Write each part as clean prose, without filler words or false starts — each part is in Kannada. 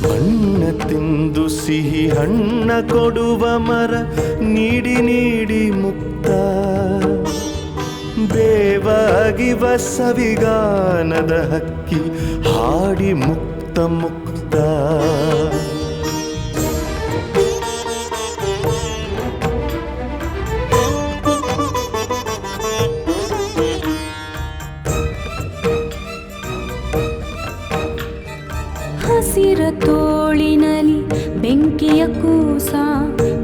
ಮಣ್ಣ ತಿಂದು ಸಿಹಿ ಹಣ್ಣ ಕೊಡುವ ಮರ ನೀಡಿ ನೀಡಿ ಮುಕ್ತ ಬೇವಾಗಿವ ಸವಿಗಾನದ ಹಕ್ಕಿ ಹಾಡಿ ಮುಕ್ತ ಮುಕ್ತ ಹಸಿರ ತೋಳಿನಲ್ಲಿ ಬೆಂಕಿಯ ಕೂಸ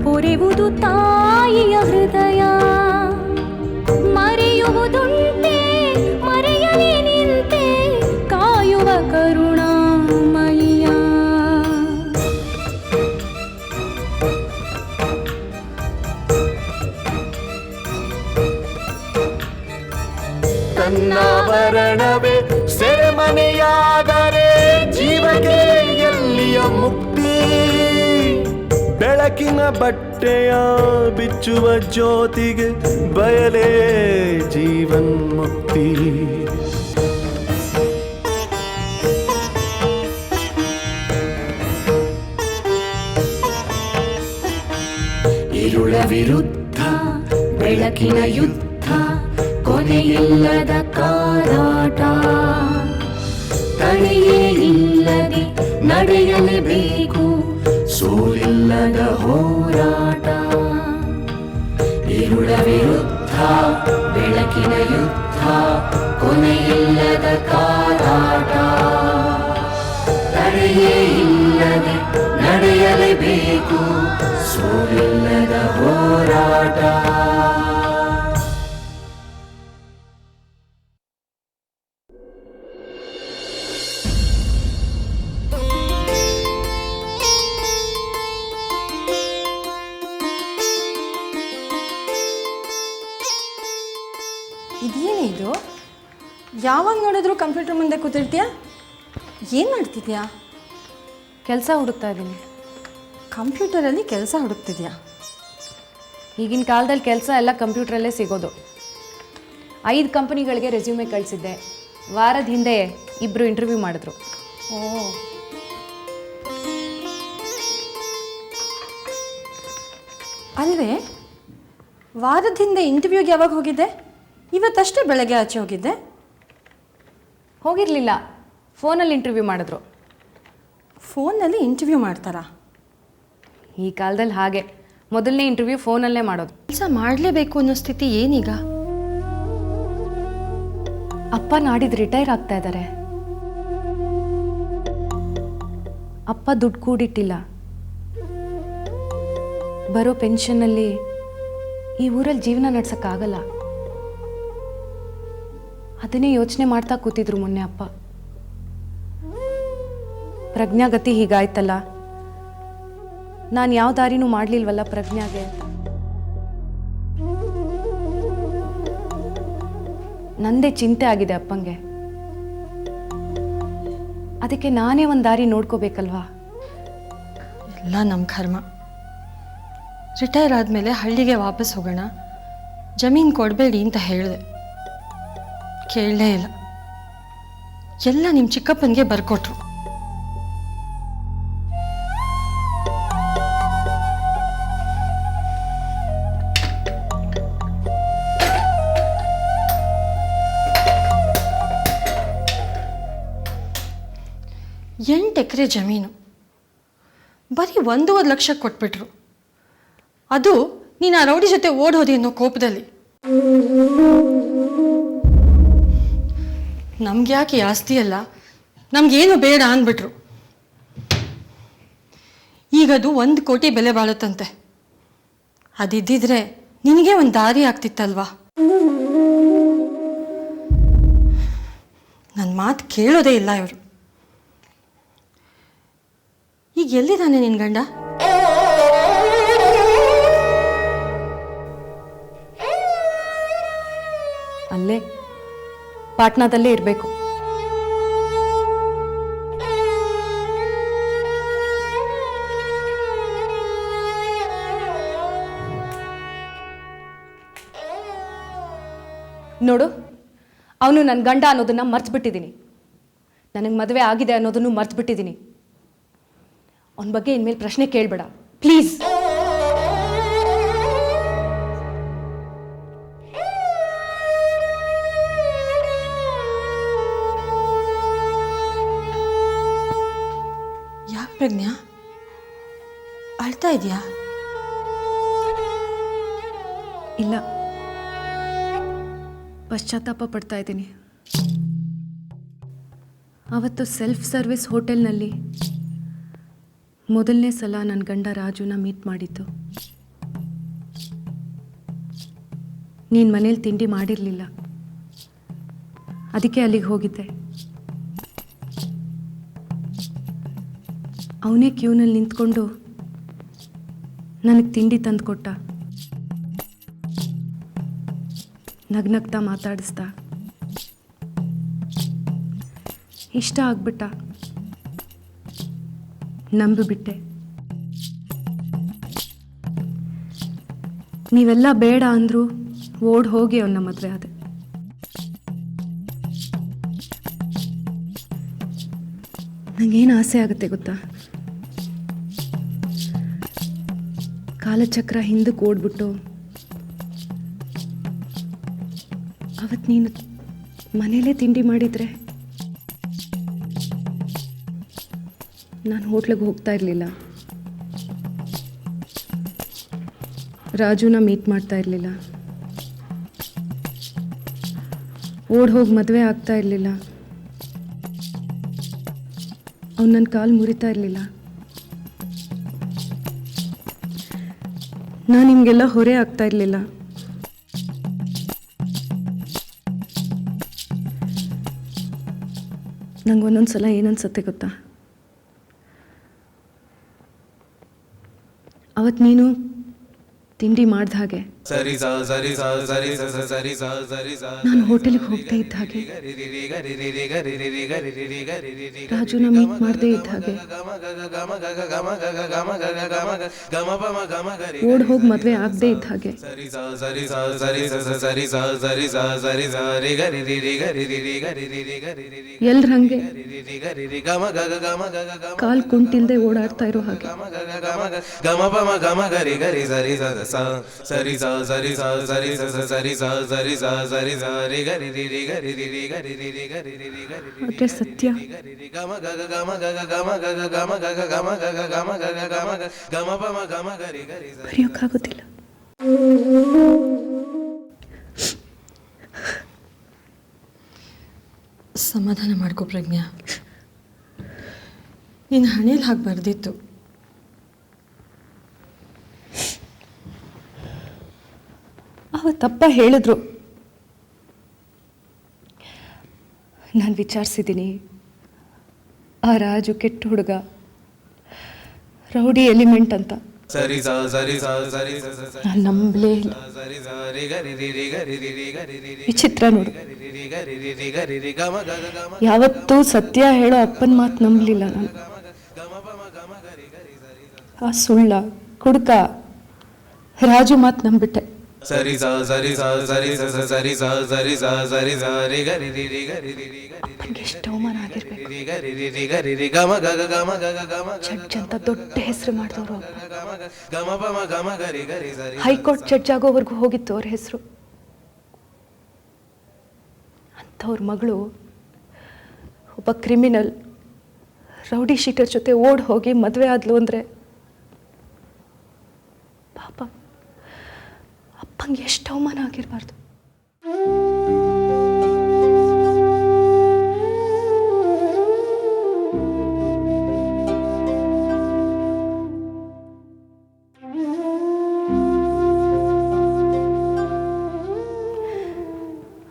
ಪೊರೆವುದು ತಾಯಿಯ ಹೃದಯ ಮರೆಯುವುದುಂಟೆ ಮರೆಯಲಿ ನಿಂತೆ ಕಾಯುವ ಕರುಣಾಮಯಿಯ ತನ್ನಾವರಣವೇ ಸೆರೆಮನೆಯಾದರೆ ಜೀವಕ್ಕೆ ಎಲ್ಲಿಯ ಮುಕ್ತಿ ಬೆಳಕಿನ ಬಟ್ಟೆಯ ಬಿಚ್ಚುವ ಜ್ಯೋತಿಗೆ ಬಯಲೇ ಜೀವನ್ಮುಕ್ತಿ ഇരുಳ ವಿರುದ್ಧ ಬೆಳಕಿನ ಯುದ್ಧ ಕೊನೆಯಿಲ್ಲದ ಕಾದಾಟ ತಡೆಯೇ ಇಲ್ಲದೆ ನಡೆಯಲೇಬೇಕು ಸೋಲಿಲ್ಲದ ಹೋರಾಟ ഇരുಳ ವಿರುದ್ಧ ಬೆಳಕಿನ ಯುದ್ಧ ಕೊನೆಯಿಲ್ಲದ ಕಾದಾಟ ತಡೆಯೇ ಇಲ್ಲದೆ ನಡೆಯಲೇಬೇಕು ಸೋಲಿಲ್ಲದ ಹೋರಾಟ ಇದೇನೇ ಇದು? ಯಾವಾಗ ನೋಡಿದ್ರು ಕಂಪ್ಯೂಟರ್ ಮುಂದೆ ಕೂತಿರ್ತೀಯ? ಏನು ಮಾಡ್ತಿದ್ಯಾ? ಕೆಲಸ ಹುಡುಕ್ತಾ ಇದ್ದೀನಿ. ಕಂಪ್ಯೂಟರಲ್ಲಿ ಕೆಲಸ ಹುಡುಕ್ತಿದ್ಯಾ? ಈಗಿನ ಕಾಲದಲ್ಲಿ ಕೆಲಸ ಎಲ್ಲ ಕಂಪ್ಯೂಟ್ರಲ್ಲೇ ಸಿಗೋದು. 5 ಕಂಪನಿಗಳಿಗೆ ರೆಸ್ಯೂಮೆ ಕಳಿಸಿದ್ದೆ. ವಾರದ ಹಿಂದೆ 2 ಇಂಟರ್ವ್ಯೂ ಮಾಡಿದ್ರು. ಓ, ಅಲ್ವೇ ವಾರದ ಹಿಂದೆ ಇಂಟರ್ವ್ಯೂಗೆ ಯಾವಾಗ ಹೋಗಿದ್ದೆ? ಇವತ್ತಷ್ಟೇ ಬೆಳಗ್ಗೆ ಆಚೆ ಹೋಗಿದ್ದೆ. ಹೋಗಿರಲಿಲ್ಲ, ಫೋನಲ್ಲಿ ಇಂಟರ್ವ್ಯೂ ಮಾಡಿದ್ರು. ಫೋನಲ್ಲಿ ಇಂಟರ್ವ್ಯೂ ಮಾಡ್ತಾರಾ? ಈ ಕಾಲದಲ್ಲಿ ಹಾಗೆ ಮೊದಲನೇ ಇಂಟರ್ವ್ಯೂ ಫೋನಲ್ಲೇ ಮಾಡೋದು. ಕೆಲಸ ಮಾಡಲೇಬೇಕು ಅನ್ನೋ ಸ್ಥಿತಿ ಏನೀಗ? ಅಪ್ಪ ನಾಡಿದ್ದು ರಿಟೈರ್ ಆಗ್ತಾ ಇದ್ದಾರೆ. ಅಪ್ಪ ದುಡ್ಡು ಕೂಡಿಟ್ಟಿಲ್ಲ. ಬರೋ ಪೆನ್ಷನ್ನಲ್ಲಿ ಈ ಊರಲ್ಲಿ ಜೀವನ ನಡ್ಸೋಕ್ಕಾಗಲ್ಲ. ಅದನ್ನೇ ಯೋಚನೆ ಮಾಡ್ತಾ ಕೂತಿದ್ರು ಮೊನ್ನೆ ಅಪ್ಪ. ಪ್ರಜ್ಞಾಗತಿ ಹೀಗಾಯ್ತಲ್ಲ, ನಾನು ಯಾವ ದಾರಿನೂ ಮಾಡಲಿಲ್ವಲ್ಲ ಪ್ರಜ್ಞಾಗೆ ಅಂತ. ನಂದೇ ಚಿಂತೆ ಆಗಿದೆ ಅಪ್ಪಂಗೆ. ಅದಕ್ಕೆ ನಾನೇ ಒಂದು ದಾರಿ ನೋಡ್ಕೋಬೇಕಲ್ವಾ? ಎಲ್ಲ ನಮ್ಮ ಕರ್ಮ. ರಿಟೈರ್ ಆದಮೇಲೆ ಹಳ್ಳಿಗೆ ವಾಪಸ್ ಹೋಗೋಣ, ಜಮೀನು ಕೊಡಬೇಡಿ ಅಂತ ಹೇಳಿದೆ. ಕೇಳಲೇ ಇಲ್ಲ. ಎಲ್ಲ ನಿಮ್ಮ ಚಿಕ್ಕಪ್ಪನಿಗೆ ಬರ್ಕೊಟ್ರು. ಎಂಟು ಎಕರೆ ಜಮೀನು ಬರೀ 1.5 ಲಕ್ಷ ಕೊಟ್ಬಿಟ್ರು. ಅದು ನೀನು ಆ ರೌಡಿ ಜೊತೆ ಓಡೋದಿ ಅನ್ನೋ ಕೋಪದಲ್ಲಿ. ನಮ್ಗೆ ಯಾಕೆ ಆಸ್ತಿ ಅಲ್ಲ, ನಮಗೇನು ಬೇಡ ಅಂದ್ಬಿಟ್ರು. ಈಗದು 1 ಕೋಟಿ ಬೆಲೆ ಬಾಳುತ್ತಂತೆ. ಅದಿದ್ದಿದ್ರೆ ನಿನಗೆ ಒಂದು ದಾರಿ ಆಗ್ತಿತ್ತಲ್ವಾ? ನನ್ನ ಮಾತು ಕೇಳೋದೇ ಇಲ್ಲ ಇವರು. ಈಗ ಎಲ್ಲಿದ್ದಾನೆ ನಿನ್ನ ಗಂಡ? ಅಲ್ಲೇ ಪಾಟ್ನಾದಲ್ಲೇ ಇರಬೇಕು. ನೋಡು, ಅವನು ನನ್ನ ಗಂಡ ಅನ್ನೋದನ್ನು ಮರ್ತ್ಬಿಟ್ಟಿದ್ದೀನಿ. ನನಗೆ ಮದುವೆ ಆಗಿದೆ ಅನ್ನೋದನ್ನು ಮರ್ತ್ಬಿಟ್ಟಿದ್ದೀನಿ. ಅವನ ಬಗ್ಗೆ ಇನ್ಮೇಲೆ ಪ್ರಶ್ನೆ ಕೇಳಬೇಡ ಪ್ಲೀಸ್. ಯಾಕೆ ಪ್ರಜ್ಞಾ ಅಳ್ತಾ ಇದೆಯಾ? ಇಲ್ಲ, ಪಶ್ಚಾತ್ತಾಪ ಪಡ್ತಾ ಇದ್ದೀನಿ. ಅವತ್ತು ಸೆಲ್ಫ್ ಸರ್ವಿಸ್ ಹೋಟೆಲ್ನಲ್ಲಿ ಮೊದಲನೇ ಸಲ ನನ್ನ ಗಂಡ ರಾಜುನ ಮೀಟ್ ಮಾಡಿದ್ದು. ನೀನು ಮನೇಲಿ ತಿಂಡಿ ಮಾಡಿರಲಿಲ್ಲ, ಅದಕ್ಕೆ ಅಲ್ಲಿಗೆ ಹೋಗಿದ್ದೆ. ಅವನೇ ಕ್ಯೂನಲ್ಲಿ ನಿಂತ್ಕೊಂಡು ನನಗೆ ತಿಂಡಿ ತಂದುಕೊಟ್ಟ. ನಗ್ನಗ್ತಾ ಮಾತಾಡಿಸ್ದ. ಇಷ್ಟ ಆಗ್ಬಿಟ್ಟ. ನಂಬಿಬಿಟ್ಟೆ. ನೀವೆಲ್ಲ ಬೇಡ ಅಂದ್ರು ಓಡ್ ಹೋಗಿ ಅವನ ಮದುವೆ ಆದೆ. ನಂಗೇನು ಆಸೆ ಆಗುತ್ತೆ ಗೊತ್ತಾ? ಕಾಲಚಕ್ರ ಹಿಂದಕ್ಕೆ ಓಡ್ಬಿಟ್ಟು ಅವತ್ತು ನೀನು ಮನೇಲೇ ತಿಂಡಿ ಮಾಡಿದರೆ ನಾನು ಹೋಟ್ಲಿಗೆ ಹೋಗ್ತಾ ಇರಲಿಲ್ಲ, ರಾಜುನ ಮೀಟ್ ಮಾಡ್ತಾ ಇರಲಿಲ್ಲ, ಓಡ್ ಹೋಗಿ ಮದುವೆ ಆಗ್ತಾ ಇರಲಿಲ್ಲ, ಅವ್ನು ನನ್ನ ಕಾಲು ಮುರಿತಾ ಇರಲಿಲ್ಲ. ನಾನು ನಿಮಗೆಲ್ಲ ಹೊರೆ ಆಗ್ತಾ ಇರಲಿಲ್ಲ. ನಂಗೆ ಒಂದೊಂದು ಸಲ ಏನನ್ಸುತ್ತೆ ಗೊತ್ತಾ? ಅವತ್ತು ನೀನು ತಿಂಡಿ ಮಾಡ್ದ ಹಾಗೆ, ನಾನು ಹೋಟೆಲ್ಗೆ ಹೋಗ್ತಾ ಇದ್ದ ಹಾಗೆ, ರಾಜುನ ಮೀಟ್ ಮಾಡದೇ ಇದ್ದ ಹಾಗೆ, ಓಡ್ ಹೋಗಿ ಮದುವೆ ಆಗದೆ ಇದ್ದ ಹಾಗೆ, ಎಲ್ರ ಹಂಗೆ ಕಾಲ್ ಕುಂಟಿಲ್ದೆ ಓಡಾಡ್ತಾ ಇರೋ ಹಾಗೆ, ಆದ್ರೆ ಸತ್ಯ ಬರೆಯೋಕ್ಕಾಗೋದಿಲ್ಲ. ಸಮಾಧಾನ ಮಾಡ್ಕೊ ಪ್ರಜ್ಞಾ, ನಿನ್ನ ಹಣೆಯಲ್ಲಿ ಹಾಗೆ ಬರ್ದಿತ್ತು. ಅವತ್ತಪ್ಪ ಹೇಳಿದ್ರು, ನಾನು ವಿಚಾರಿಸಿದ್ದೀನಿ, ಆ ರಾಜು ಕೆಟ್ಟ ಹುಡುಗ, ರೌಡಿ ಎಲಿಮೆಂಟ್ ಅಂತ. ನಾನು ನಂಬಲೇ ಇಲ್ಲ. ವಿಚಿತ್ರ ನೋಡು, ಯಾವತ್ತೂ ಸತ್ಯ ಹೇಳೋ ಅಪ್ಪನ ಮಾತು ನಂಬಲಿಲ್ಲ ನಾನು. ಆ ಸುಳ್ಳ ಕುಡುಕ ರಾಜು ಮಾತು ನಂಬಿಟ್ಟೆ. ಎಷ್ಟು ಅವಮಾನ ಆಗಿರ್ಬೇಕು. ಜಡ್ಜ್ ಅಂತ ದೊಡ್ಡ ಹೆಸರು ಮಾಡಿದವರು, ಹೈಕೋರ್ಟ್ ಜಡ್ಜ್ ಆಗೋವರೆಗೂ ಹೋಗಿತ್ತು ಅವ್ರ ಹೆಸರು. ಅಂಥವ್ರ ಮಗಳು ಒಬ್ಬ ಕ್ರಿಮಿನಲ್ ರೌಡಿ ಶೀಟರ್ ಜೊತೆ ಓಡ್ ಹೋಗಿ ಮದುವೆ ಆದ್ಲು ಅಂದರೆ ಪಾಪ ಅಪ್ಪಂಗೆ ಎಷ್ಟು ಅವಮಾನ ಆಗಿರಬಾರ್ದು.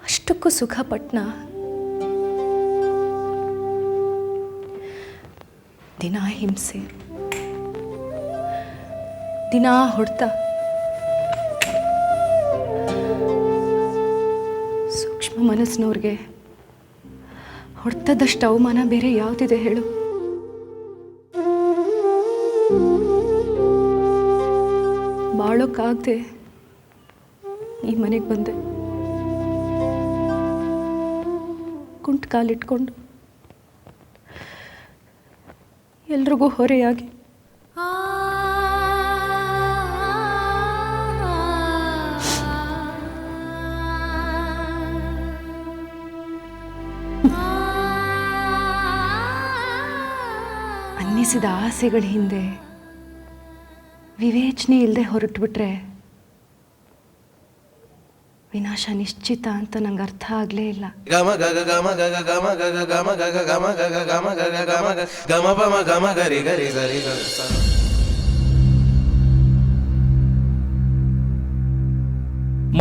ಅಷ್ಟಕ್ಕೂ ಸುಖಪಟ್ನ ದಿನ ಹಿಂಸೆ, ದಿನ ಹೊಡೆತ, ಸೂಕ್ಷ್ಮ ಮನಸ್ಸಿನವ್ರಿಗೆ ಹೊಡೆತದಷ್ಟು ಅವಮಾನ ಬೇರೆ ಯಾವುದಿದೆ ಹೇಳು? ಬಾಳೋಕ್ಕಾಗದೆ ಈ ಮನೆಗೆ ಬಂದೆ. ಕುಂಟ ಕಾಲಿಟ್ಕೊಂಡು ಎಲ್ರಿಗೂ ಹೊರೆಯಾಗಿ ಅನ್ನಿಸಿದ ಆಸೆಗಳ ಹಿಂದೆ ವಿವೇಚನೆ ಇಲ್ಲದೆ ಹೊರಟುಬಿಟ್ರೆ ವಿನಾಶ ನಿಶ್ಚಿತ ಅಂತ ನಂಗೆ ಅರ್ಥ ಆಗಲೇ ಇಲ್ಲ. ಗಮ ಗಗ ಗಮ ಗಗ ಗಮ ಗಗ ಗಮ ಗಗ ಗಮ ಗಗ ಗಮ ಗಗ ಗಮ ಗಮ ಪಮ ಗಮ ಗರಿ ಗರಿ ಗರಿ ಗರಿ ಸ.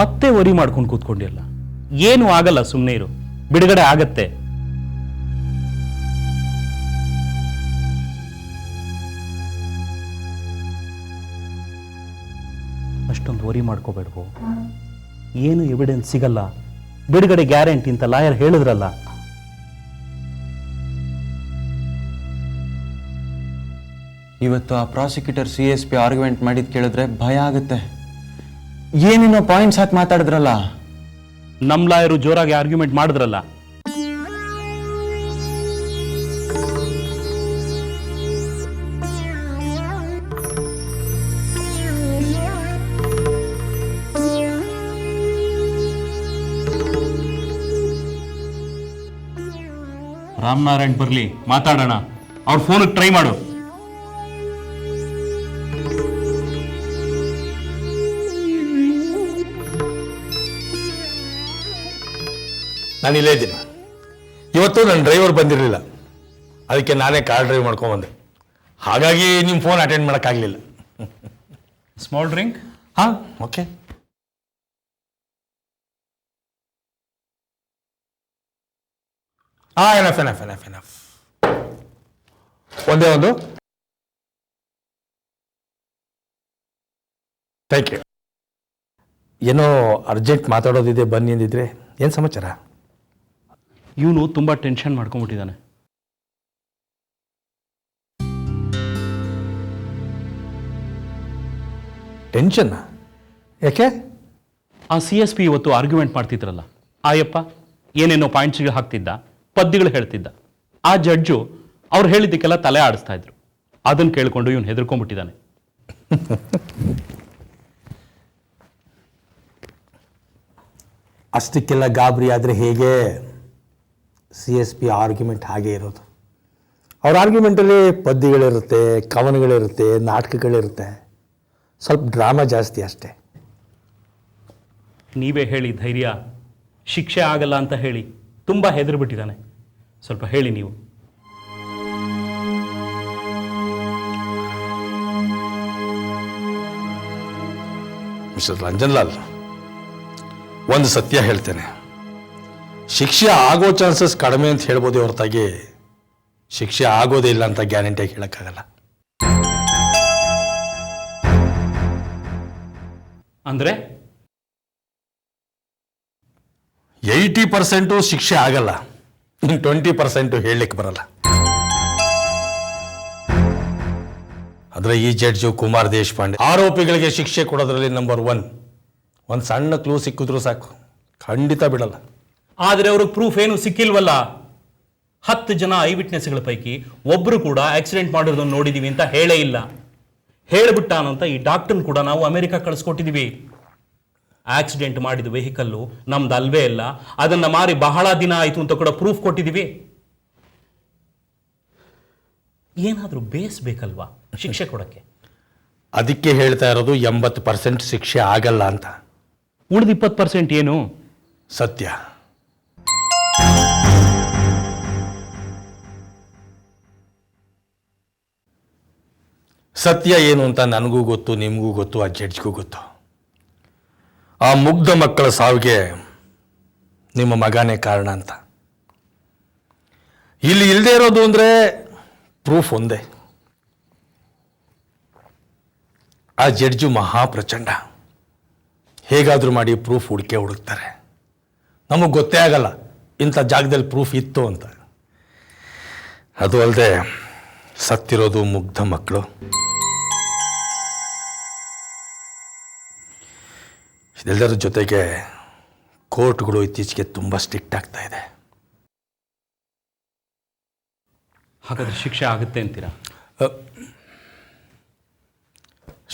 ಮತ್ತೆ ವರಿ ಮಾಡ್ಕೊಂಡು ಕೂತ್ಕೊಂಡಿಲ್ಲ. ಏನು ಆಗಲ್ಲ, ಸುಮ್ಮನೆ ಇರು, ಬಿಡುಗಡೆ ಆಗತ್ತೆ. ಅಷ್ಟೊಂದು ವರಿ ಮಾಡ್ಕೋಬೇಡ್ವೋ. ಏನು ಎವಿಡೆನ್ಸ್ ಸಿಗಲ್ಲ, ಬಿಡುಗಡೆ ಗ್ಯಾರಂಟಿ ಅಂತ ಲಾಯರ್ ಹೇಳಿದ್ರಲ್ಲ. ಇವತ್ತು ಆ ಪ್ರಾಸಿಕ್ಯೂಟರ್ CSP ಆರ್ಗ್ಯುಮೆಂಟ್ ಮಾಡಿದ್ ಕೇಳಿದ್ರೆ ಭಯ ಆಗುತ್ತೆ. ಏನೇನೋ ಪಾಯಿಂಟ್ಸ್ ಹಾಕಿ ಮಾತಾಡಿದ್ರಲ್ಲ. ನಮ್ಮ ಲಾಯರು ಜೋರಾಗಿ ಆರ್ಗ್ಯುಮೆಂಟ್ ಮಾಡಿದ್ರಲ್ಲ. ರಾಮನಾರಾಯಣ್ ಬರ್ಲಿ, ಮಾತಾಡೋಣ. ಅವ್ರ ಫೋನಿಗೆ ಟ್ರೈ ಮಾಡು. ನಾನು ಇಲ್ಲೇ ಇದ್ದೀನಿ. ಇವತ್ತು ನನ್ನ ಡ್ರೈವರ್ ಬಂದಿರಲಿಲ್ಲ, ಅದಕ್ಕೆ ನಾನೇ ಕಾರ್ ಡ್ರೈವ್ ಮಾಡ್ಕೊಂಬಂದೆ. ಹಾಗಾಗಿ ನಿಮ್ಮ ಫೋನ್ ಅಟೆಂಡ್ ಮಾಡೋಕ್ಕಾಗಲಿಲ್ಲ. Small drink? ಹಾಂ, okay. Enough enough enough enough. ಒಂದೇ ಒಂದು. Thank you. ಏನೋ ಅರ್ಜೆಂಟ್ ಮಾತಾಡೋದಿದೆ, ಬನ್ನಿ ಅಂದಿದ್ರೆ. ಏನು ಸಮಾಚಾರ? ಇವನು ತುಂಬಾ ಟೆನ್ಷನ್ ಮಾಡ್ಕೊಂಡ್ಬಿಟ್ಟಿದ್ದಾನೆ. ಟೆನ್ಷನ್ ಯಾಕೆ? ಆ CSP ಇವತ್ತು ಆರ್ಗ್ಯುಮೆಂಟ್ ಮಾಡ್ತಿದ್ರಲ್ಲ, ಆಯಪ್ಪ ಏನೇನೋ ಪಾಯಿಂಟ್ಸ್ಗಳು ಹಾಕ್ತಿದ್ದ, ಪದ್ಯಗಳು ಹೇಳ್ತಿದ್ದ. ಆ ಜಡ್ಜು ಅವ್ರು ಹೇಳಿದ್ದಕ್ಕೆಲ್ಲ ತಲೆ ಆಡಿಸ್ತಾ ಇದ್ರು. ಅದನ್ನು ಕೇಳ್ಕೊಂಡು ಇವನು ಹೆದರ್ಕೊಂಡ್ಬಿಟ್ಟಿದ್ದಾನೆ. ಅಷ್ಟಕ್ಕೆಲ್ಲ ಗಾಬರಿ ಆದರೆ ಹೇಗೆ? CSP ಆರ್ಗ್ಯುಮೆಂಟ್ ಹಾಗೆ ಇರೋದು. ಅವ್ರ ಆರ್ಗ್ಯುಮೆಂಟಲ್ಲಿ ಪದ್ಯಗಳಿರುತ್ತೆ, ಕವನಗಳಿರುತ್ತೆ, ನಾಟಕಗಳಿರುತ್ತೆ, ಸ್ವಲ್ಪ ಡ್ರಾಮಾ ಜಾಸ್ತಿ ಅಷ್ಟೇ. ನೀವೇ ಹೇಳಿ ಧೈರ್ಯ, ಶಿಕ್ಷೆ ಆಗಲ್ಲ ಅಂತ ಹೇಳಿ ತುಂಬ ಹೆದರ್ಬಿಟ್ಟಿದ್ದಾನೆ. ಸ್ವಲ್ಪ ಹೇಳಿ ನೀವು. ಮಿಸ್ಟರ್ ರಂಜನ್ಲಾಲ್, ಒಂದು ಸತ್ಯ ಹೇಳ್ತೇನೆ. ಶಿಕ್ಷೆ ಆಗೋ ಚಾನ್ಸಸ್ ಕಡಿಮೆ ಅಂತ ಹೇಳ್ಬೋದೇ ಹೊರತಾಗಿ ಶಿಕ್ಷೆ ಆಗೋದೇ ಇಲ್ಲ ಅಂತ ಗ್ಯಾರಂಟಿಯಾಗಿ ಹೇಳೋಕ್ಕಾಗಲ್ಲ. ಅಂದರೆ 80% ಶಿಕ್ಷೆ ಆಗಲ್ಲ, 20% ಹೇಳಲಿಕ್ಕೆ ಬರಲ್ಲ. ಆದರೆ ಈ ಜಡ್ಜು ಕುಮಾರ್ ದೇಶಪಾಂಡೆ ಆರೋಪಿಗಳಿಗೆ ಶಿಕ್ಷೆ ಕೊಡೋದ್ರಲ್ಲಿ ನಂಬರ್ 1. ಒಂದು ಸಣ್ಣ ಕ್ಲೂ ಸಿಕ್ಕಿದ್ರು ಸಾಕು, ಖಂಡಿತ ಬಿಡಲ್ಲ. ಆದರೆ ಅವ್ರಿಗೆ ಪ್ರೂಫ್ ಏನು ಸಿಕ್ಕಿಲ್ವಲ್ಲ. 10 ಜನ ಐ ವಿಟ್ನೆಸ್ಗಳ ಪೈಕಿ ಒಬ್ಬರು ಕೂಡ ಆಕ್ಸಿಡೆಂಟ್ ಮಾಡಿರೋದನ್ನು ನೋಡಿದೀವಿ ಅಂತ ಹೇಳೇ ಇಲ್ಲ. ಹೇಳಿಬಿಟ್ಟಾನಂತ ಈ ಡಾಕ್ಟರ್ನ ಕೂಡ ನಾವು ಅಮೆರಿಕ ಕಳಿಸ್ಕೊಟ್ಟಿದ್ದೀವಿ. ಆಕ್ಸಿಡೆಂಟ್ ಮಾಡಿದ ವೆಹಿಕಲ್ಲು ನಮ್ದು ಅಲ್ವೇ ಇಲ್ಲ, ಅದನ್ನು ಮಾರಿ ಬಹಳ ದಿನ ಆಯಿತು ಅಂತ ಕೂಡ ಪ್ರೂಫ್ ಕೊಟ್ಟಿದ್ದೀವಿ. ಏನಾದರೂ ಬೇಸ್ ಬೇಕಲ್ವಾ ಶಿಕ್ಷೆ ಕೊಡೋಕ್ಕೆ? ಅದಕ್ಕೆ ಹೇಳ್ತಾ ಇರೋದು 80% ಶಿಕ್ಷೆ ಆಗಲ್ಲ ಅಂತ. ಉಳಿದ 20% ಏನು? ಸತ್ಯ. ಸತ್ಯ ಏನು ಅಂತ ನನಗೂ ಗೊತ್ತು, ನಿಮಗೂ ಗೊತ್ತು, ಆ ಜಡ್ಜ್ಗೂ ಗೊತ್ತು. ಆ ಮುಗ್ಧ ಮಕ್ಕಳ ಸಾವಿಗೆ ನಿಮ್ಮ ಮಗನೇ ಕಾರಣ ಅಂತ. ಇಲ್ಲಿ ಇಲ್ಲದೆ ಇರೋದು ಅಂದರೆ ಪ್ರೂಫ್ ಒಂದೇ. ಆ ಜಡ್ಜು ಮಹಾಪ್ರಚಂಡ. ಹೇಗಾದರೂ ಮಾಡಿ ಪ್ರೂಫ್ ಹುಡುಕ್ತಾರೆ. ನಮಗೆ ಗೊತ್ತೇ ಆಗಲ್ಲ ಇಂಥ ಜಾಗದಲ್ಲಿ ಪ್ರೂಫ್ ಇತ್ತು ಅಂತ. ಅದು ಅಲ್ಲದೆ ಸತ್ತಿರೋದು ಮುಗ್ಧ ಮಕ್ಕಳು. ಇದೆಲ್ಲರ ಜೊತೆಗೆ ಕೋರ್ಟ್ಗಳು ಇತ್ತೀಚೆಗೆ ತುಂಬ ಸ್ಟ್ರಿಕ್ಟ್ ಆಗ್ತಾ ಇದೆ. ಹಾಗಾದ್ರೆ ಶಿಕ್ಷೆ ಆಗುತ್ತೆ ಅಂತೀರಾ?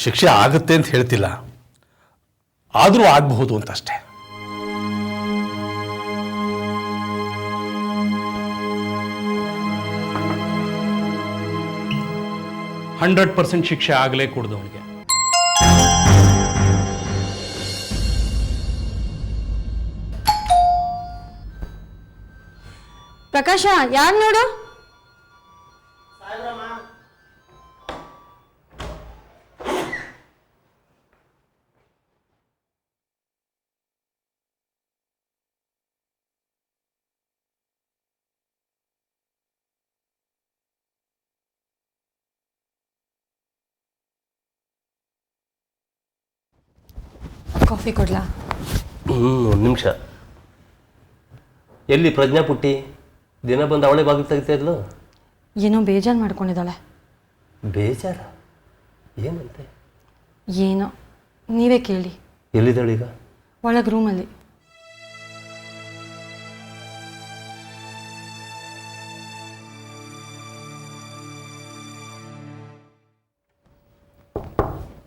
ಶಿಕ್ಷೆ ಆಗುತ್ತೆ ಅಂತ ಹೇಳ್ತಿಲ್ಲ, ಆದರೂ ಆಗಬಹುದು ಅಂತ ಅಷ್ಟೇ. ಹಂಡ್ರೆಡ್ 100% ಶಿಕ್ಷೆ ಆಗಲೇ ಕೂಡ್ದು ಅವನಿಗೆ. ಪ್ರಕಾಶ, ಯಾರು ನೋಡು? ಕಾಫಿ ಕೊಡ್ಲಾ? ಒಂದು ನಿಮಿಷ. ಎಲ್ಲಿ ಪ್ರಜ್ಞಾ ಪುಟ್ಟಿ? ದಿನ ಬಂದು ಅವಳೇ ಬಾಗಿಲು ತೆಗಿತಾ ಇದ್ಲು. ಏನೋ ಬೇಜಾರು ಮಾಡ್ಕೊಂಡಿದ್ದಾಳೆ. ಬೇಜಾರ? ಏನಂತೆ? ಏನೋ, ನೀವೇ ಕೇಳಿ. ಎಲ್ಲಿದ್ದಾಳೀಗ? ಒಳಗೆ ರೂಮಲ್ಲಿ.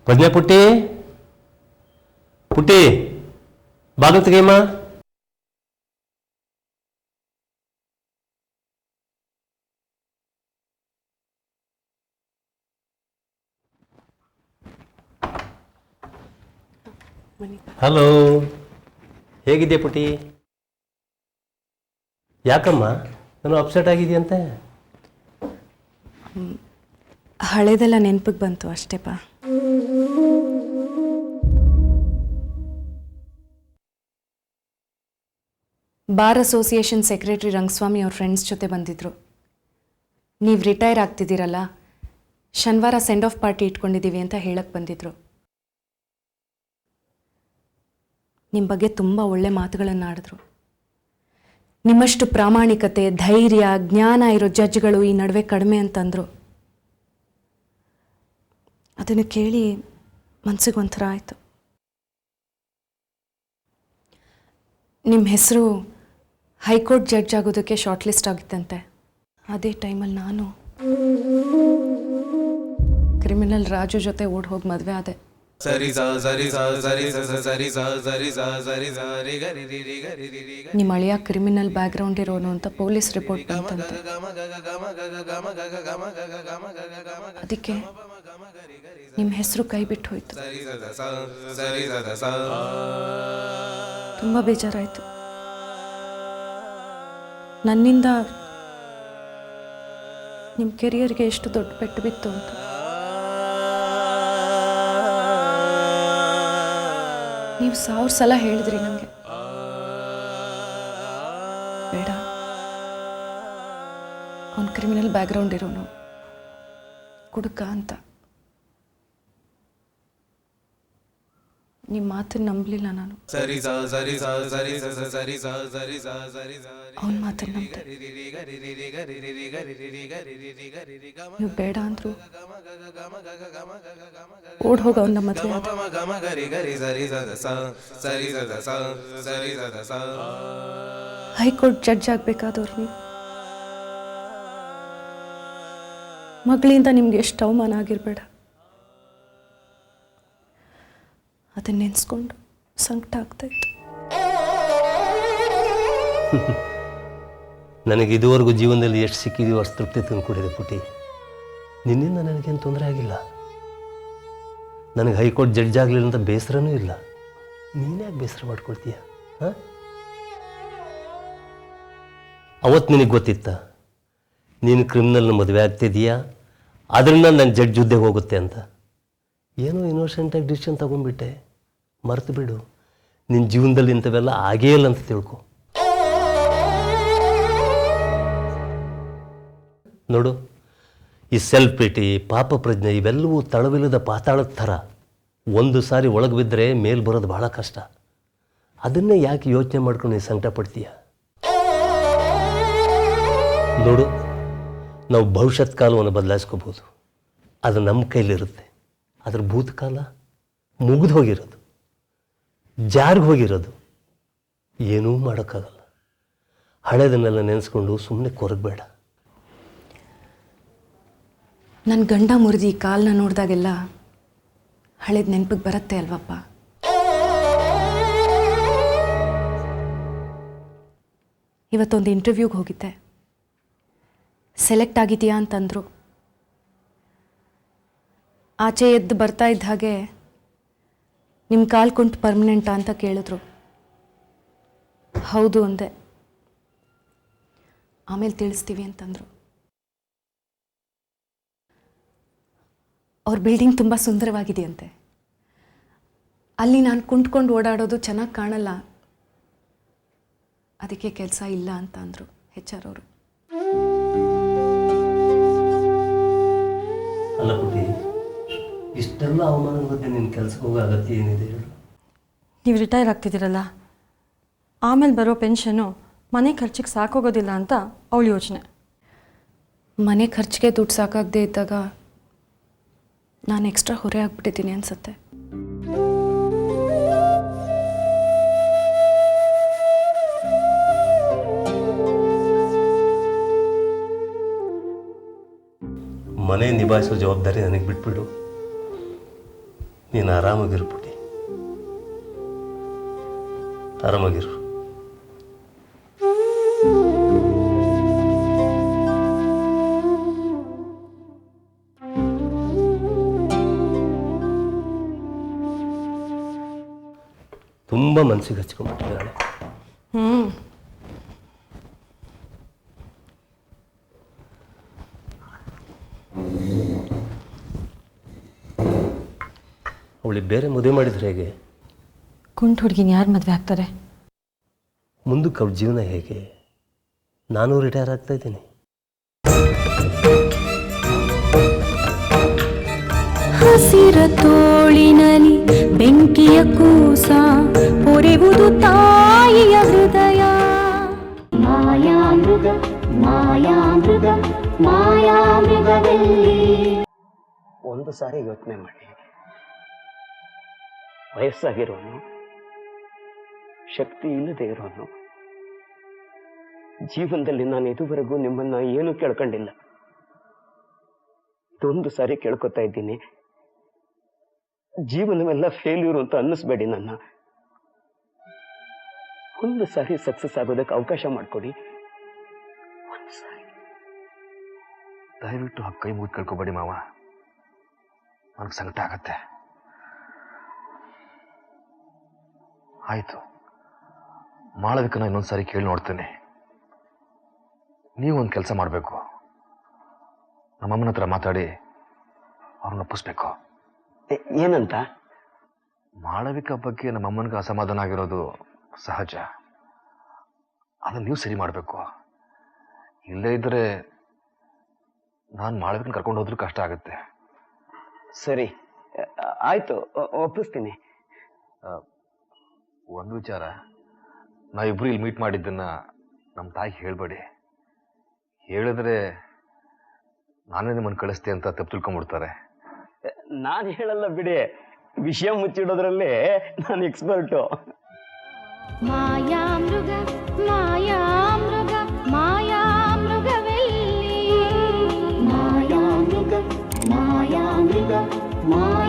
ಪ್ರಜ್ಞಾ ಪುಟ್ಟಿ, ಪುಟ್ಟಿ ಬಾಗಿಲು ತೆಗೆಯಮ್ಮ. ಹಲೋ, ಹೇಗಿದೆಯಾ ಪುಟಿ? ಯಾಕಮ್ಮ ನಾನು ಅಪ್ಸೆಟ್ ಆಗಿದೆಯಂತೆ? ಹಳೇದೆಲ್ಲ ನೆನಪಿಗೆ ಬಂತು ಅಷ್ಟೇಪ್ಪ. ಬಾರ್ ಅಸೋಸಿಯೇಷನ್ ಸೆಕ್ರೆಟರಿ ರಂಗಸ್ವಾಮಿ ಅವ್ರ ಫ್ರೆಂಡ್ಸ್ ಜೊತೆ ಬಂದಿದ್ರು. ನೀವು ರಿಟೈರ್ ಆಗ್ತಿದ್ದೀರಲ್ಲ, ಶನಿವಾರ ಸೆಂಡ್ ಆಫ್ ಪಾರ್ಟಿ ಇಟ್ಕೊಂಡಿದ್ದೀವಿ ಅಂತ ಹೇಳಕ್ಕೆ ಬಂದಿದ್ರು. ನಿಮ್ಮ ಬಗ್ಗೆ ತುಂಬ ಒಳ್ಳೆ ಮಾತುಗಳನ್ನು ಆಡಿದ್ರು. ನಿಮ್ಮಷ್ಟು ಪ್ರಾಮಾಣಿಕತೆ, ಧೈರ್ಯ, ಜ್ಞಾನ ಇರೋ ಜಡ್ಜ್ಗಳು ಈ ನಡುವೆ ಕಡಿಮೆ ಅಂತಂದರು. ಅದನ್ನು ಕೇಳಿ ಮನಸ್ಸಿಗೆ ಒಂಥರ ಆಯಿತು. ನಿಮ್ಮ ಹೆಸರು ಹೈಕೋರ್ಟ್ ಜಡ್ಜ್ ಆಗೋದಕ್ಕೆ ಶಾರ್ಟ್ ಲಿಸ್ಟ್ ಆಗಿತ್ತಂತೆ. ಅದೇ ಟೈಮಲ್ಲಿ ನಾನು ಕ್ರಿಮಿನಲ್ ರಾಜು ಜೊತೆ ಓಡ್ ಹೋಗಿ ಮದುವೆ ಆದೆ. ನಿಮ್ಮ ಅಳಿಯ ಕ್ರಿಮಿನಲ್ ಬ್ಯಾಕ್ಗ್ರೌಂಡ್ ಇರೋನು ಅಂತ ಪೊಲೀಸ್ ರಿಪೋರ್ಟ್ ಬಂತಂತೆ. ಅದಕ್ಕೆ ನಿಮ್ಮ ಹೆಸರು ಕೈ ಬಿಟ್ಟು ಹೋಯ್ತು. ತುಂಬ ಬೇಜಾರಾಯಿತು. ನನ್ನಿಂದ ನಿಮ್ಮ ಕೆರಿಯರ್ಗೆ ಎಷ್ಟು ದೊಡ್ಡ ಪೆಟ್ಟು ಬಿತ್ತು ಅಂತ. ನೀವು 1000 ಸಲ ಹೇಳಿದ್ರಿ ನನಗೆ, ಬೇಡ, ಅವನು ಕ್ರಿಮಿನಲ್ ಬ್ಯಾಕ್ಗ್ರೌಂಡ್ ಇರೋನು, ಕುಡುಕ ಅಂತ. ನಿಮ್ಮ ಮಾತನ್ನು ನಂಬಲಿಲ್ಲ ನಾನು. ಅವನ ಮಾತನ್ನು ನಂಬಿದೆ. ನೀವು ಬೇಡ ಅಂದ್ರು ಓಡ್ ಹೋಗ ಅವನ ಮದುವೆ. ಹೈಕೋರ್ಟ್ ಜಡ್ಜ್ ಆಗ್ಬೇಕಾದವ್ರು ನೀವು. ಮಗಳಿಂದ ನಿಮ್ಗೆ ಎಷ್ಟು ಅವಮಾನ ಆಗಿರಬೇಡ. ಅದನ್ನ ನೆನೆಸ್ಕೊಂಡು ಸಂಕಟ ಆಗ್ತಾಯಿತ್ತು. ನನಗೆ ಇದುವರೆಗೂ ಜೀವನದಲ್ಲಿ ಎಷ್ಟು ಸಿಕ್ಕಿದೆಯೋ ಅಷ್ಟು ತೃಪ್ತಿ ತಂದುಕೊಡಿದೆ ಪುಟಿ. ನಿನ್ನಿಂದ ನನಗೇನು ತೊಂದರೆ ಆಗಿಲ್ಲ. ನನಗೆ ಹೈಕೋರ್ಟ್ ಜಡ್ಜ್ ಆಗಲಿಲ್ಲ ಅಂತ ಬೇಸರನೂ ಇಲ್ಲ. ನೀನ್ಯಾಕೆ ಬೇಸರ ಮಾಡ್ಕೊಳ್ತೀಯ? ಹಾಂ, ಅವತ್ತು ನಿನಗೆ ಗೊತ್ತಿತ್ತ ನೀನು ಕ್ರಿಮಿನಲ್ನ ಮದುವೆ ಆಗ್ತಿದೀಯಾ, ಅದರಿಂದ ನನ್ನ ಜಡ್ಜ್ ಹುದ್ದೆಗೆ ಹೋಗುತ್ತೆ ಅಂತ? ಏನೋ ಇನ್ನೋಸೆಂಟಾಗಿ ಡಿಸಿಷನ್ ತಗೊಂಡ್ಬಿಟ್ಟೆ. ಮರೆತು ಬಿಡು. ನಿನ್ನ ಜೀವನದಲ್ಲಿ ಇಂಥವೆಲ್ಲ ಆಗೇ ಇಲ್ಲ ಅಂತ ತಿಳ್ಕೊ. ನೋಡು, ಈ ಸೆಲ್ಫ್ ಪ್ರೀತಿ, ಪಾಪ ಪ್ರಜ್ಞೆ ಇವೆಲ್ಲವೂ ತಳವಿಲ್ಲದ ಪಾತಾಳದ ಥರ. ಒಂದು ಸಾರಿ ಒಳಗೆ ಬಿದ್ದರೆ ಮೇಲೆ ಬರೋದು ಬಹಳ ಕಷ್ಟ. ಅದನ್ನೇ ಯಾಕೆ ಯೋಚನೆ ಮಾಡ್ಕೊಂಡು ನೀನು ಸಂಕಟ ಪಡ್ತೀಯ? ನೋಡು, ನಾವು ಭವಿಷ್ಯತ್ ಕಾಲವನ್ನು ಬದಲಾಯಿಸ್ಕೋಬೋದು. ಅದು ನಮ್ಮ ಕೈಲಿರುತ್ತೆ. ಅದ್ರ ಭೂತಕಾಲ ಮುಗಿದು ಹೋಗಿರೋದು, ಜಾರಿಗೆ ಹೋಗಿರೋದು, ಏನೂ ಮಾಡೋಕ್ಕಾಗಲ್ಲ. ಹಳೆದನ್ನೆಲ್ಲ ನೆನೆಸ್ಕೊಂಡು ಸುಮ್ಮನೆ ಕೊರಗಬೇಡ. ನನ್ನ ಗಂಡ ಮುರಿದು ಈ ಕಾಲನ್ನ ನೋಡಿದಾಗೆಲ್ಲ ಹಳೇದು ನೆನಪಿಗೆ ಬರುತ್ತೆ ಅಲ್ವಪ್ಪ. ಇವತ್ತೊಂದು ಇಂಟರ್ವ್ಯೂಗೆ ಹೋಗಿದ್ದೆ. ಸೆಲೆಕ್ಟ್ ಆಗಿದೆಯಾ ಅಂತಂದರು. ಆಚೆ ಎದ್ದು ಬರ್ತಾ ಇದ್ದ ಹಾಗೆ ನಿಮ್ಮ ಕಾಲು ಕುಂಟು ಪರ್ಮನೆಂಟಾ ಅಂತ ಕೇಳಿದ್ರು. ಹೌದು ಅಂದೆ. ಆಮೇಲೆ ತಿಳಿಸ್ತೀವಿ ಅಂತಂದರು. ಅವ್ರ ಬಿಲ್ಡಿಂಗ್ ತುಂಬ ಸುಂದರವಾಗಿದೆಯಂತೆ. ಅಲ್ಲಿ ನಾನು ಕುಂತ್ಕೊಂಡು ಓಡಾಡೋದು ಚೆನ್ನಾಗಿ ಕಾಣಲ್ಲ, ಅದಕ್ಕೆ ಕೆಲಸ ಇಲ್ಲ ಅಂತ ಅಂದರು HR ಅವರು. ಅಲ್ಲ ಪುಟಿ, ಇಷ್ಟೆಲ್ಲ ಅವಮಾನದ ಮಧ್ಯೆ ನಿನ್ನ ಕೆಲಸಕ್ಕೆ ಹೋಗೋ ಅಗತ್ಯ ಏನಿದೆ ಹೇಳು? ನೀವು ರಿಟೈರ್ ಆಗ್ತಿದ್ದೀರಲ್ಲ, ಆಮೇಲೆ ಬರೋ ಪೆನ್ಷನ್ನು ಮನೆ ಖರ್ಚಿಗೆ ಸಾಕೋಗೋದಿಲ್ಲ ಅಂತ ಅವಳ ಯೋಚನೆ. ಮನೆ ಖರ್ಚಿಗೆ ದುಡ್ಡು ಸಾಕಾಗದೇ ಇದ್ದಾಗ ನಾನು ಎಕ್ಸ್ಟ್ರಾ ಹೊರೆ ಆಗ್ಬಿಟ್ಟಿದ್ದೀನಿ ಅನ್ಸುತ್ತೆ. ಮನೆ ನಿಭಾಯಿಸೋ ಜವಾಬ್ದಾರಿ ನನಗೆ ಬಿಟ್ಬಿಡು. ನೀನು ಆರಾಮಾಗಿರು ಪುಟಿ, ಆರಾಮಾಗಿರು. ತುಂಬ ಮನಸ್ಸಿಗೆ ಹಚ್ಕೊಂಡ್ಬಿಟ್ಟಿದ್ದಾಳೆ. ಅವಳಿಗೆ ಬೇರೆ ಮದುವೆ ಮಾಡಿದ್ರೆ ಹೇಗೆ? ಕುಂಟು ಹುಡುಗಿನ ಯಾರು ಮದುವೆ ಆಗ್ತಾರೆ? ಮುಂದಕ್ಕೆ ಅವ್ರ ಜೀವನ ಹೇಗೆ? ನಾನು ರಿಟೈರ್ ಆಗ್ತಾ ಇದ್ದೀನಿ. ಹಸಿರ ತೋಳಿನಲ್ಲಿ ಬೆಂಕಿಯ ಕೂಸ ಪೊರೆವುದು ತಾಯಿಯ ಹೃದಯ. ಮಾಯಾಮೃಗ ಮಾಯಾಮೃಗ ಮಾಯಾಮೃಗವೆಲ್ಲಿ. ಒಂದು ಸಾರಿ ಯೋಚನೆ ಮಾಡಿ, ವಯಸ್ಸಾಗಿರೋನು, ಶಕ್ತಿ ಇಲ್ಲದೆ ಇರೋನು, ಜೀವನದಲ್ಲಿ ನಾನು ಇದುವರೆಗೂ ನಿಮ್ಮನ್ನ ಏನು ಕೇಳ್ಕೊಂಡಿಲ್ಲ. ಇದೊಂದು ಸಾರಿ ಕೇಳ್ಕೊತಾ ಇದ್ದೀನಿ, ಜೀವನವೆಲ್ಲ ಫೇಲ್ಯೂರ್ ಅಂತ ಅನ್ನಿಸ್ಬೇಡಿ ನನ್ನ. ಒಂದು ಸಾರಿ ಸಕ್ಸಸ್ ಆಗೋದಕ್ಕೆ ಅವಕಾಶ ಮಾಡಿಕೊಡಿ. ಒಂದು ಸಾರಿ ದಯವಿಟ್ಟು ಆ ಕೈ ಮುಗಿದು ಕೇಳ್ಕೊಬೇಡಿ ಮಾವ, ನನಗೆ ಸಂಕಟ ಆಗತ್ತೆ. ಆಯಿತು, ಮಾಳವಿಕನ ಇನ್ನೊಂದು ಸಾರಿ ಕೇಳಿ ನೋಡ್ತೇನೆ. ನೀವು ಒಂದು ಕೆಲಸ ಮಾಡಬೇಕು, ನಮ್ಮಮ್ಮನ ಹತ್ರ ಮಾತಾಡಿ ಅವ್ರನ್ನ ಒಪ್ಪಿಸ್ಬೇಕು. ಏನಂತ? ಮಾಳವಿಕ ಬಗ್ಗೆ ನಮ್ಮಮ್ಮನಿಗೆ ಅಸಮಾಧಾನ ಆಗಿರೋದು ಸಹಜ, ಅದನ್ನು ನೀವು ಸರಿ ಮಾಡಬೇಕು. ಇಲ್ಲೇ ಇದ್ದರೆ ನಾನು ಮಾಳವಿಕನ ಕರ್ಕೊಂಡು ಹೋದ್ರೂ ಕಷ್ಟ ಆಗುತ್ತೆ. ಸರಿ ಆಯಿತು, ಒಪ್ಪಿಸ್ತೀನಿ. ಒಂದು ವಿಚಾರ, ನಾವಿಬ್ರು ಇಲ್ಲಿ ಮೀಟ್ ಮಾಡಿದ್ದನ್ನ ನಮ್ಮ ತಾಯಿಗೆ ಹೇಳಬೇಡಿ. ಹೇಳಿದ್ರೆ ನಾನೇ ನಿಮ್ಮನ್ನು ಕಳಿಸ್ತೆ ಅಂತ ತಪ್ಪು ತಿಳ್ಕೊಂಡ್ಬಿಡ್ತಾರೆ. ನಾನು ಹೇಳಲ್ಲ ಬಿಡಿ, ವಿಷಯ ಮುಚ್ಚಿಡೋದ್ರಲ್ಲಿ ನಾನು ಎಕ್ಸ್ಪರ್ಟು. ಮಾಯಾಮೃಗ ಮಾಯಾಮೃಗ ಮಾಯಾಮೃಗವೆಲ್ಲಿ. ಮಾಯಾಮೃಗ ಮಾಯಾಮೃಗ ಮಾಯ